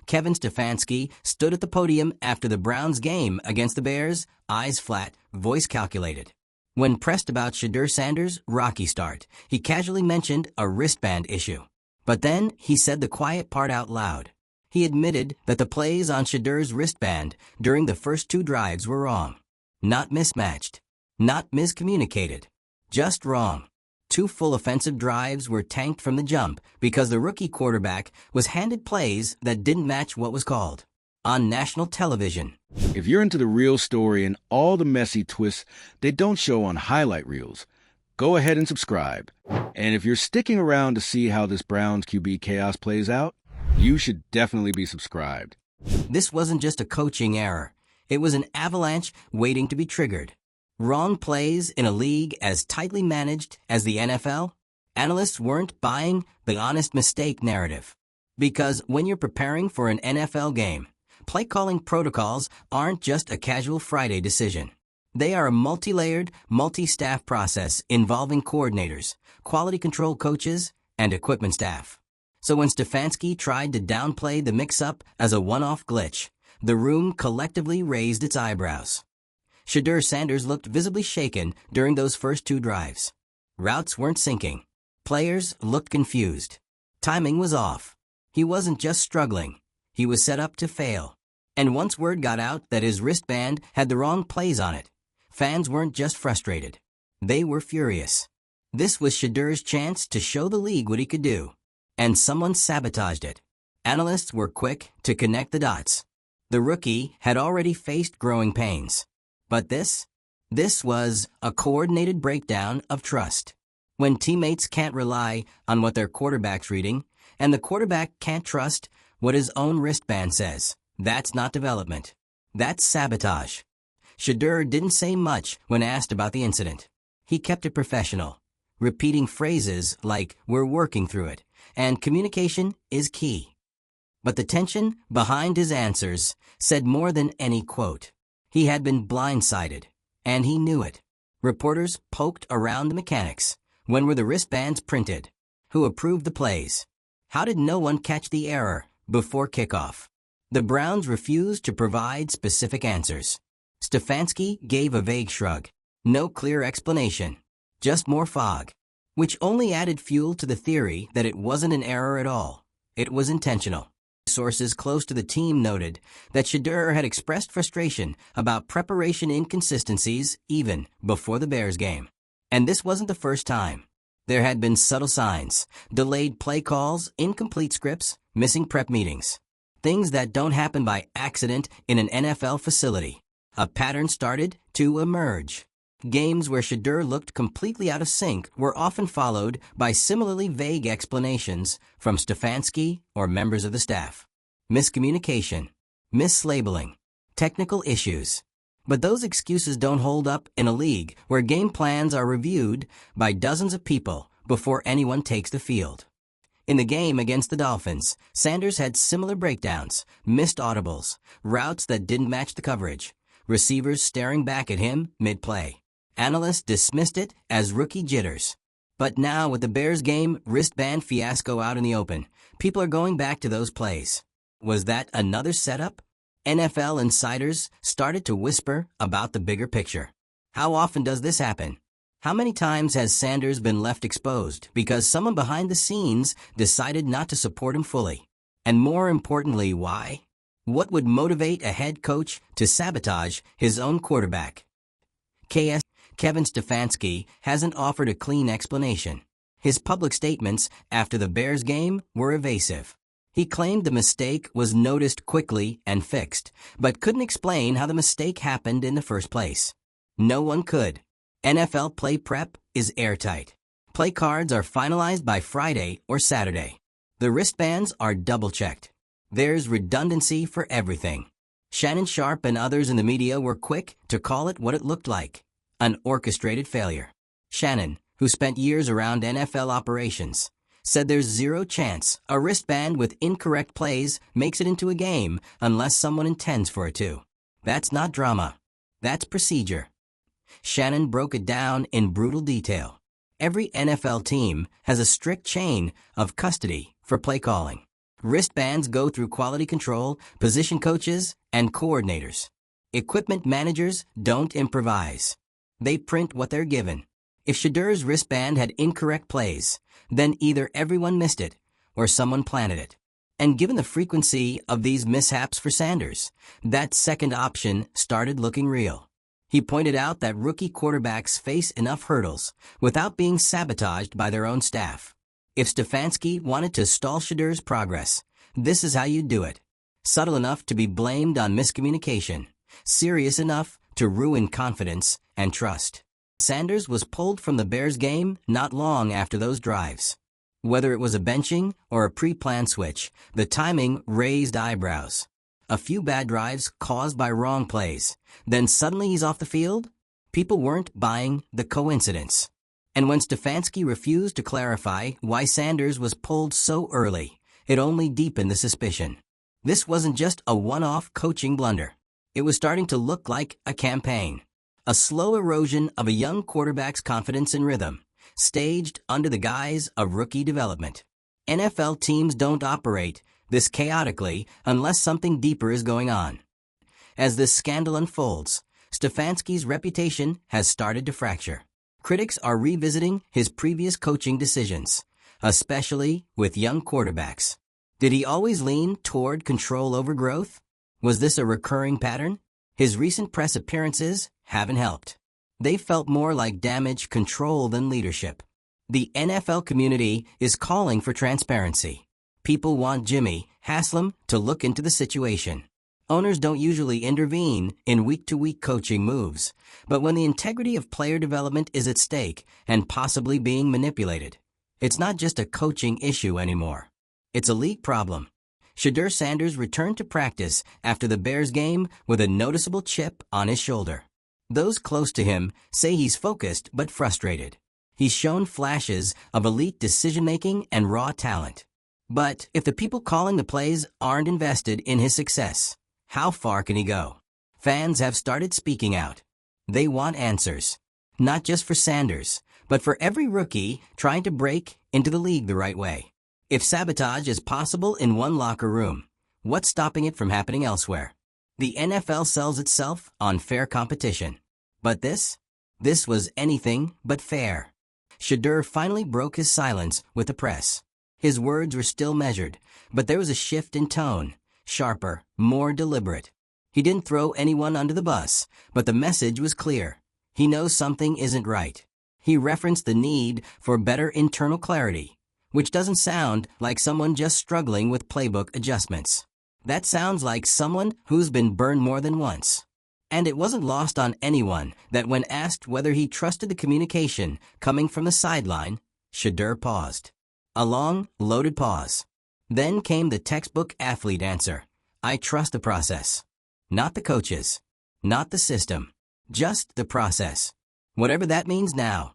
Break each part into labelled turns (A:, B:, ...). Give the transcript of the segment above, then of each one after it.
A: Kevin Stefanski stood at the podium after the Browns game against the Bears, eyes flat, voice calculated. When pressed about Shedeur Sanders' rocky start, he casually mentioned a wristband issue. But then he said the quiet part out loud. He admitted that the plays on Shedeur's wristband during the first 2 drives were wrong. Not mismatched. Not miscommunicated. Just wrong. 2 full offensive drives were tanked from the jump because the rookie quarterback was handed plays that didn't match what was called. On national television.
B: If you're into the real story and all the messy twists they don't show on highlight reels, go ahead and subscribe. And if you're sticking around to see how this Browns QB chaos plays out, you should definitely be subscribed.
A: This wasn't just a coaching error. It was an avalanche waiting to be triggered. Wrong plays in a league as tightly managed as the NFL? Analysts weren't buying the honest mistake narrative. Because when you're preparing for an NFL game, play calling protocols aren't just a casual Friday decision. They are a multi-layered, multi-staff process involving coordinators, quality control coaches, and equipment staff. So when Stefanski tried to downplay the mix-up as a one-off glitch, the room collectively raised its eyebrows. Shedeur Sanders looked visibly shaken during those first 2 drives. Routes weren't syncing. Players looked confused. Timing was off. He wasn't just struggling. He was set up to fail. And once word got out that his wristband had the wrong plays on it, fans weren't just frustrated. They were furious. This was Shedeur's chance to show the league what he could do. And someone sabotaged it. Analysts were quick to connect the dots. The rookie had already faced growing pains. But this was a coordinated breakdown of trust. When teammates can't rely on what their quarterback's reading, and the quarterback can't trust what his own wristband says, that's not development. That's sabotage. Shedeur didn't say much when asked about the incident. He kept it professional, repeating phrases like, "We're working through it," and "communication is key." But the tension behind his answers said more than any quote. He had been blindsided, and he knew it. Reporters poked around the mechanics. When were the wristbands printed? Who approved the plays? How did no one catch the error before kickoff? The Browns refused to provide specific answers. Stefanski gave a vague shrug. No clear explanation. Just more fog. Which only added fuel to the theory that it wasn't an error at all. It was intentional. Sources close to the team noted that Shedeur had expressed frustration about preparation inconsistencies even before the Bears game. And this wasn't the first time. There had been subtle signs, delayed play calls, incomplete scripts, missing prep meetings. Things that don't happen by accident in an NFL facility. A pattern started to emerge. Games where Shedeur looked completely out of sync were often followed by similarly vague explanations from Stefanski or members of the staff. Miscommunication, mislabeling, technical issues. But those excuses don't hold up in a league where game plans are reviewed by dozens of people before anyone takes the field. In the game against the Dolphins, Sanders had similar breakdowns, missed audibles, routes that didn't match the coverage, receivers staring back at him mid-play. Analysts dismissed it as rookie jitters. But now with the Bears game wristband fiasco out in the open, people are going back to those plays. Was that another setup? NFL insiders started to whisper about the bigger picture. How often does this happen? How many times has Sanders been left exposed because someone behind the scenes decided not to support him fully? And more importantly, why? What would motivate a head coach to sabotage his own quarterback? Kevin Stefanski hasn't offered a clean explanation. His public statements after the Bears game were evasive. He claimed the mistake was noticed quickly and fixed, but couldn't explain how the mistake happened in the first place. No one could. NFL play prep is airtight. Play cards are finalized by Friday or Saturday. The wristbands are double-checked. There's redundancy for everything. Shannon Sharpe and others in the media were quick to call it what it looked like. An orchestrated failure. Shannon, who spent years around NFL operations, said there's zero chance a wristband with incorrect plays makes it into a game unless someone intends for it to. That's not drama. That's procedure. Shannon broke it down in brutal detail. Every NFL team has a strict chain of custody for play calling. Wristbands go through quality control, position coaches, and coordinators. Equipment managers don't improvise. They print what they're given. If Shedeur's wristband had incorrect plays, then either everyone missed it or someone planted it. And given the frequency of these mishaps for Sanders, that second option started looking real. He pointed out that rookie quarterbacks face enough hurdles without being sabotaged by their own staff. If Stefanski wanted to stall Shedeur's progress, this is how you do it. Subtle enough to be blamed on miscommunication, serious enough to ruin confidence and trust. Sanders was pulled from the Bears game not long after those drives. Whether it was a benching or a pre-planned switch, the timing raised eyebrows. A few bad drives caused by wrong plays, then suddenly he's off the field? People weren't buying the coincidence. And when Stefanski refused to clarify why Sanders was pulled so early, it only deepened the suspicion. This wasn't just a one-off coaching blunder. It was starting to look like a campaign. A slow erosion of a young quarterback's confidence and rhythm, staged under the guise of rookie development. NFL teams don't operate this chaotically unless something deeper is going on. As this scandal unfolds, Stefanski's reputation has started to fracture. Critics are revisiting his previous coaching decisions, especially with young quarterbacks. Did he always lean toward control over growth? Was this a recurring pattern? His recent press appearances haven't helped. They felt more like damage control than leadership. The NFL community is calling for transparency. People want Jimmy Haslam to look into the situation. Owners don't usually intervene in week-to-week coaching moves, but when the integrity of player development is at stake and possibly being manipulated, it's not just a coaching issue anymore. It's a league problem. Shedeur Sanders returned to practice after the Bears game with a noticeable chip on his shoulder. Those close to him say he's focused but frustrated. He's shown flashes of elite decision-making and raw talent. But if the people calling the plays aren't invested in his success, how far can he go? Fans have started speaking out. They want answers, not just for Sanders, but for every rookie trying to break into the league the right way. If sabotage is possible in one locker room, what's stopping it from happening elsewhere? The NFL sells itself on fair competition. But this was anything but fair. Shedeur finally broke his silence with the press. His words were still measured, but there was a shift in tone, sharper, more deliberate. He didn't throw anyone under the bus, but the message was clear. He knows something isn't right. He referenced the need for better internal clarity, which doesn't sound like someone just struggling with playbook adjustments. That sounds like someone who's been burned more than once. And it wasn't lost on anyone that when asked whether he trusted the communication coming from the sideline, Shedeur paused. A long, loaded pause. Then came the textbook athlete answer. I trust the process. Not the coaches. Not the system. Just the process. Whatever that means now.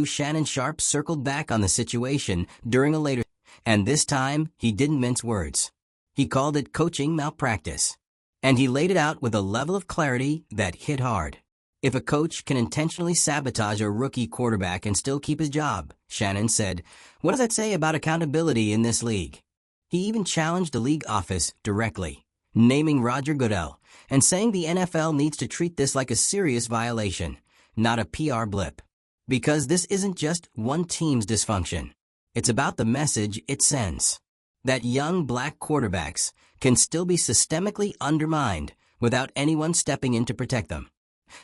A: Shannon Sharpe circled back on the situation during a later, and this time he didn't mince words. He called it coaching malpractice. And he laid it out with a level of clarity that hit hard. If a coach can intentionally sabotage a rookie quarterback and still keep his job, Shannon said, what does that say about accountability in this league? He even challenged the league office directly, naming Roger Goodell and saying the NFL needs to treat this like a serious violation, not a PR blip. Because this isn't just one team's dysfunction. It's about the message it sends. That young black quarterbacks can still be systemically undermined without anyone stepping in to protect them.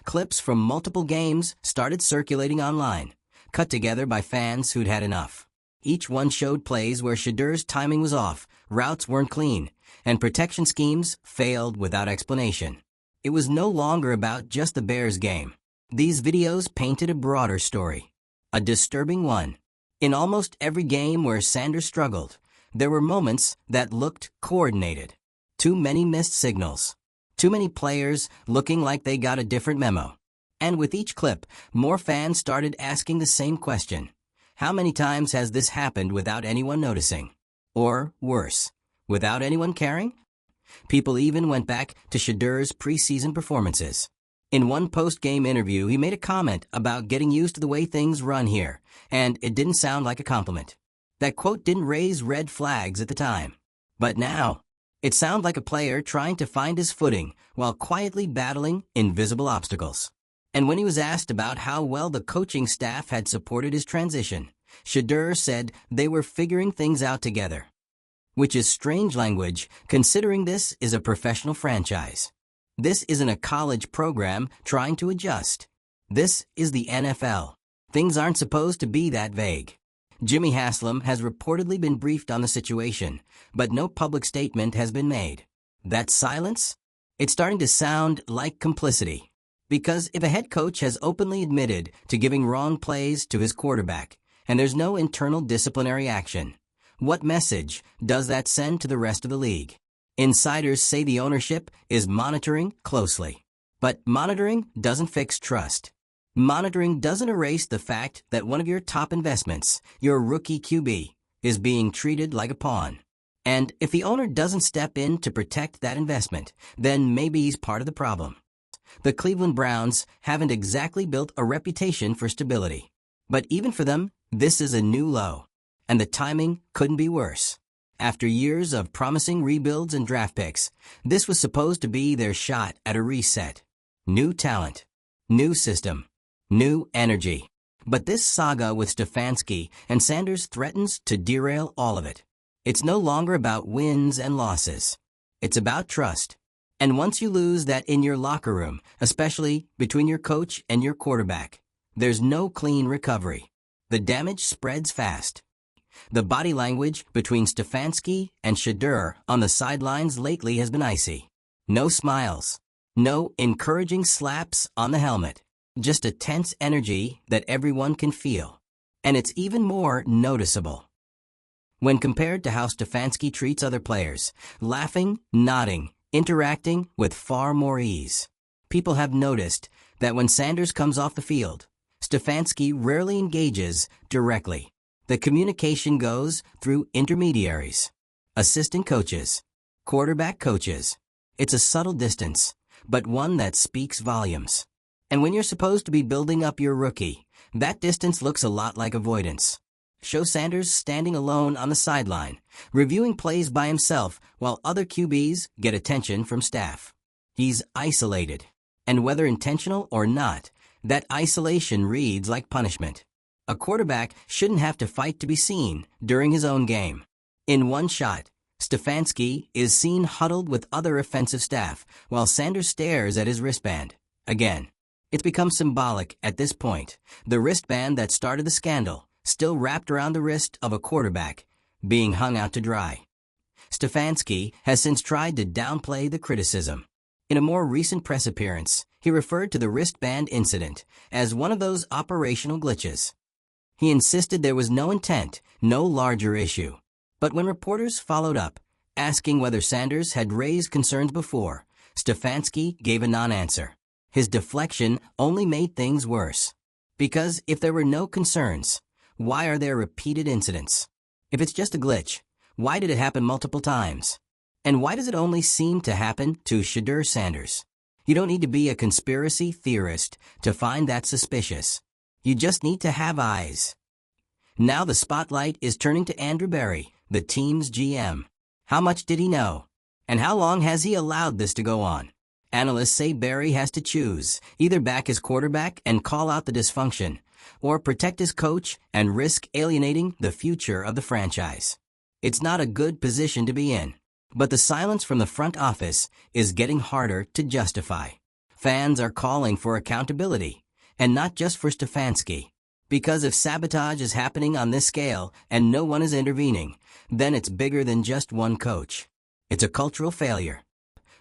A: Clips from multiple games started circulating online, cut together by fans who'd had enough. Each one showed plays where Shedeur's timing was off, routes weren't clean, and protection schemes failed without explanation. It was no longer about just the Bears game. These videos painted a broader story, a disturbing one. In almost every game where Sanders struggled, there were moments that looked coordinated. Too many missed signals. Too many players looking like they got a different memo. And with each clip, more fans started asking the same question. How many times has this happened without anyone noticing? Or, worse, without anyone caring? People even went back to Shedeur's preseason performances. In one post-game interview, he made a comment about getting used to the way things run here, and it didn't sound like a compliment. That quote didn't raise red flags at the time, But now, it sounded like a player trying to find his footing while quietly battling invisible obstacles. And when he was asked about how well the coaching staff had supported his transition, Shedeur said they were figuring things out together. Which is strange language, considering this is a professional franchise. This isn't a college program trying to adjust. This is the NFL. Things aren't supposed to be that vague. Jimmy Haslam has reportedly been briefed on the situation, but no public statement has been made. That silence? It's starting to sound like complicity. Because if a head coach has openly admitted to giving wrong plays to his quarterback, and there's no internal disciplinary action, what message does that send to the rest of the league? Insiders say the ownership is monitoring closely. But monitoring doesn't fix trust. Monitoring doesn't erase the fact that one of your top investments, your rookie QB, is being treated like a pawn. And if the owner doesn't step in to protect that investment, then maybe he's part of the problem. The Cleveland Browns haven't exactly built a reputation for stability. But even for them, this is a new low. And the timing couldn't be worse. After years of promising rebuilds and draft picks, this was supposed to be their shot at a reset. New talent, new system, new energy. But this saga with Stefanski and Sanders threatens to derail all of it. It's no longer about wins and losses. It's about trust. And once you lose that in your locker room, especially between your coach and your quarterback, there's no clean recovery. The damage spreads fast. The body language between Stefanski and Shedeur on the sidelines lately has been icy. No smiles. No encouraging slaps on the helmet. Just a tense energy that everyone can feel. And it's even more noticeable when compared to how Stefanski treats other players, laughing, nodding, interacting with far more ease. People have noticed that when Sanders comes off the field, Stefanski rarely engages directly. The communication goes through intermediaries, assistant coaches, quarterback coaches. It's a subtle distance, but one that speaks volumes. And when you're supposed to be building up your rookie, that distance looks a lot like avoidance. Show Sanders standing alone on the sideline, reviewing plays by himself while other QBs get attention from staff. He's isolated. And whether intentional or not, that isolation reads like punishment. A quarterback shouldn't have to fight to be seen during his own game. In one shot, Stefanski is seen huddled with other offensive staff while Sanders stares at his wristband. Again, it's become symbolic at this point. The wristband that started the scandal, still wrapped around the wrist of a quarterback, being hung out to dry. Stefanski has since tried to downplay the criticism. In a more recent press appearance, he referred to the wristband incident as one of those operational glitches. He insisted there was no intent, no larger issue. But when reporters followed up, asking whether Sanders had raised concerns before, Stefanski gave a non-answer. His deflection only made things worse. Because if there were no concerns, why are there repeated incidents? If it's just a glitch, why did it happen multiple times? And why does it only seem to happen to Shedeur Sanders? You don't need to be a conspiracy theorist to find that suspicious. You just need to have eyes. Now the spotlight is turning to Andrew Berry, the team's GM. How much did he know? And how long has he allowed this to go on? Analysts say Berry has to choose, either back his quarterback and call out the dysfunction, or protect his coach and risk alienating the future of the franchise. It's not a good position to be in, but the silence from the front office is getting harder to justify. Fans are calling for accountability. And not just for Stefanski. Because if sabotage is happening on this scale and no one is intervening, then it's bigger than just one coach. It's a cultural failure.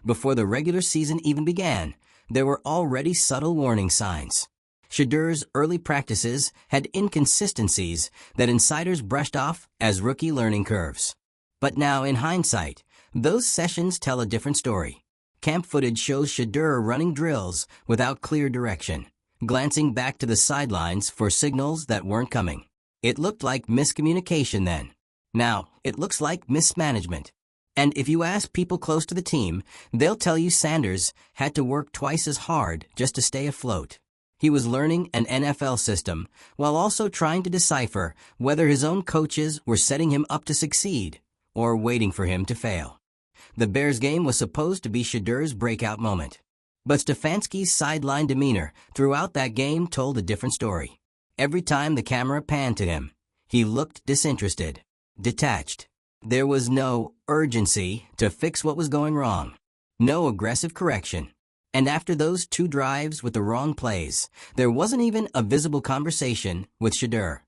A: Before the regular season even began, there were already subtle warning signs. Shedeur's early practices had inconsistencies that insiders brushed off as rookie learning curves. But now, in hindsight, those sessions tell a different story. Camp footage shows Shedeur running drills without clear direction, glancing back to the sidelines for signals that weren't coming. It looked like miscommunication then. Now, it looks like mismanagement. And if you ask people close to the team, they'll tell you Sanders had to work twice as hard just to stay afloat. He was learning an NFL system while also trying to decipher whether his own coaches were setting him up to succeed or waiting for him to fail. The Bears game was supposed to be Shedeur's breakout moment. But Stefanski's sideline demeanor throughout that game told a different story. Every time the camera panned to him, he looked disinterested, detached. There was no urgency to fix what was going wrong, no aggressive correction. And after those 2 drives with the wrong plays, there wasn't even a visible conversation with Shedeur.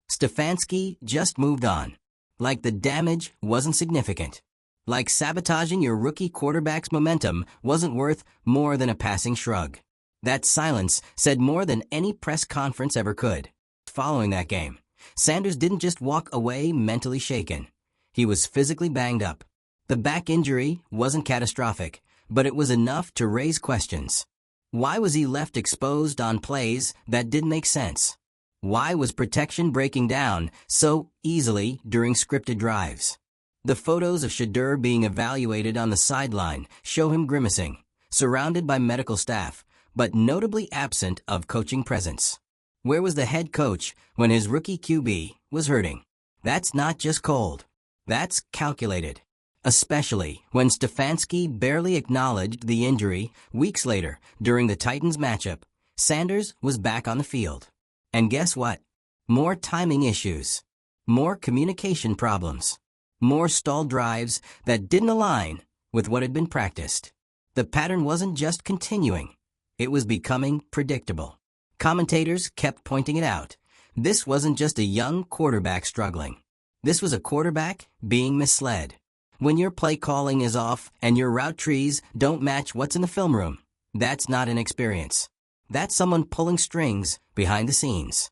A: Stefanski just moved on, like the damage wasn't significant. Like sabotaging your rookie quarterback's momentum wasn't worth more than a passing shrug. That silence said more than any press conference ever could. Following that game, Sanders didn't just walk away mentally shaken. He was physically banged up. The back injury wasn't catastrophic, but it was enough to raise questions. Why was he left exposed on plays that didn't make sense? Why was protection breaking down so easily during scripted drives? The photos of Shedeur being evaluated on the sideline show him grimacing, surrounded by medical staff, but notably absent of coaching presence. Where was the head coach when his rookie QB was hurting? That's not just cold. That's calculated. Especially when Stefanski barely acknowledged the injury weeks later during the Titans matchup. Sanders was back on the field. And guess what? More timing issues. More communication problems. More stalled drives that didn't align with what had been practiced. The pattern wasn't just continuing. It was becoming predictable. Commentators kept pointing it out. This wasn't just a young quarterback struggling. This was a quarterback being misled. When your play calling is off and your route trees don't match what's in the film room, that's not inexperience. That's someone pulling strings behind the scenes.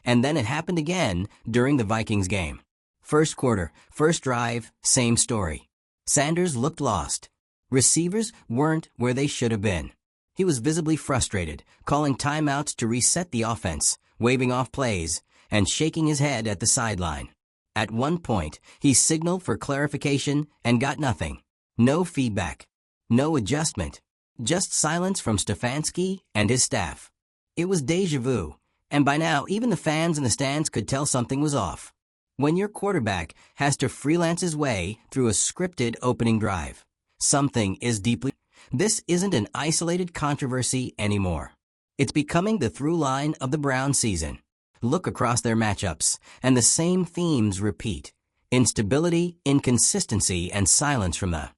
A: And then it happened again during the Vikings game. First quarter, first drive, same story. Sanders looked lost. Receivers weren't where they should have been. He was visibly frustrated, calling timeouts to reset the offense, waving off plays, and shaking his head at the sideline. At one point, he signaled for clarification and got nothing. No feedback. No adjustment. Just silence from Stefanski and his staff. It was déjà vu, and by now even the fans in the stands could tell something was off. When your quarterback has to freelance his way through a scripted opening drive, something is deeply... This isn't an isolated controversy anymore. It's becoming the through line of the Browns season. Look across their matchups, and the same themes repeat. Instability, inconsistency, and silence from the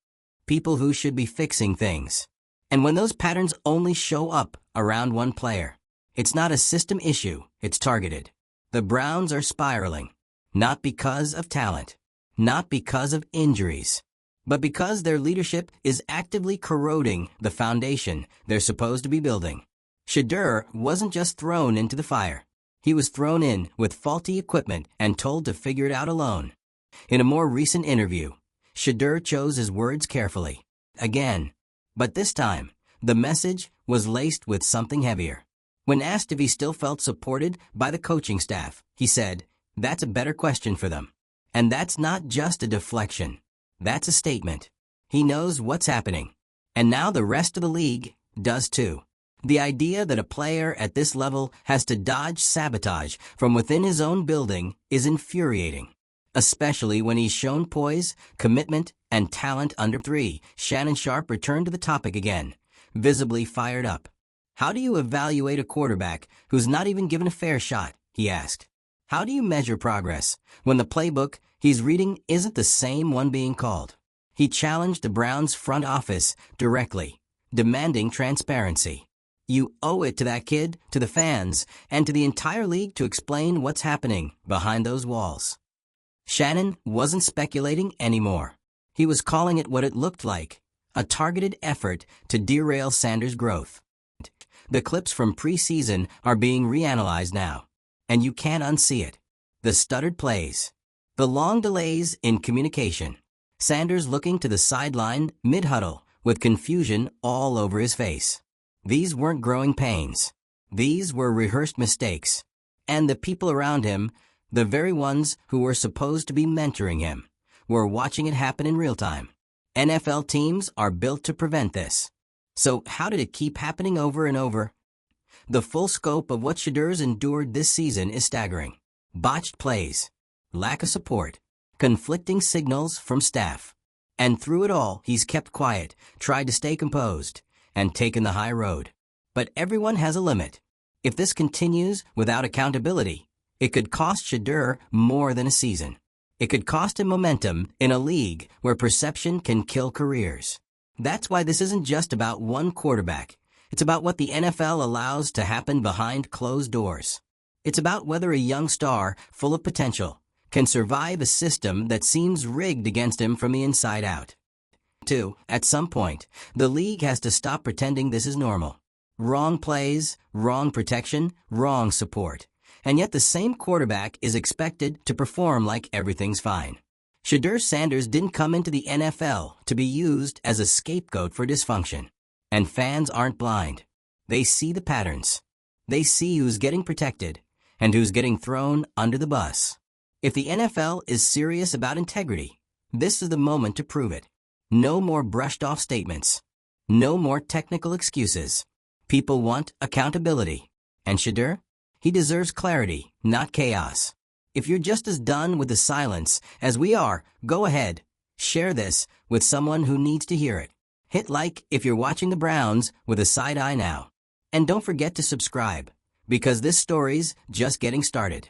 A: people who should be fixing things. And when those patterns only show up around one player, it's not a system issue, it's targeted. The Browns are spiraling. Not because of talent, not because of injuries, but because their leadership is actively corroding the foundation they're supposed to be building. Shedeur wasn't just thrown into the fire. He was thrown in with faulty equipment and told to figure it out alone. In a more recent interview, Shedeur chose his words carefully. Again. But this time, the message was laced with something heavier. When asked if he still felt supported by the coaching staff, he said, "That's a better question for them." And that's not just a deflection. That's a statement. He knows what's happening. And now the rest of the league does too. The idea that a player at this level has to dodge sabotage from within his own building is infuriating. Especially when he's shown poise, commitment, and talent under 3. Shannon Sharpe returned to the topic again, visibly fired up. How do you evaluate a quarterback who's not even given a fair shot? He asked. How do you measure progress when the playbook he's reading isn't the same one being called? He challenged the Browns front office directly, demanding transparency. You owe it to that kid, to the fans, and to the entire league to explain what's happening behind those walls. Shannon wasn't speculating anymore. He was calling it what it looked like, a targeted effort to derail Sanders' growth. The clips from preseason are being reanalyzed now, and you can't unsee it. The stuttered plays, the long delays in communication, Sanders looking to the sideline mid-huddle with confusion all over his face. These weren't growing pains. These were rehearsed mistakes. And the people around him, the very ones who were supposed to be mentoring him, were watching it happen in real time. NFL teams are built to prevent this. So how did it keep happening over and over? The full scope of what Shedeur's endured this season is staggering. Botched plays, lack of support, conflicting signals from staff. And through it all, he's kept quiet, tried to stay composed, and taken the high road. But everyone has a limit. If this continues without accountability, it could cost Shedeur more than a season. It could cost him momentum in a league where perception can kill careers. That's why this isn't just about one quarterback. It's about what the NFL allows to happen behind closed doors. It's about whether a young star, full of potential, can survive a system that seems rigged against him from the inside out. 2. At some point, the league has to stop pretending this is normal. Wrong plays, wrong protection, wrong support. And yet the same quarterback is expected to perform like everything's fine. Shedeur Sanders didn't come into the NFL to be used as a scapegoat for dysfunction. And fans aren't blind. They see the patterns. They see who's getting protected and who's getting thrown under the bus. If the NFL is serious about integrity, this is the moment to prove it. No more brushed-off statements. No more technical excuses. People want accountability. And Shedeur? He deserves clarity, not chaos. If you're just as done with the silence as we are, go ahead. Share this with someone who needs to hear it. Hit like if you're watching the Browns with a side eye now. And don't forget to subscribe, because this story's just getting started.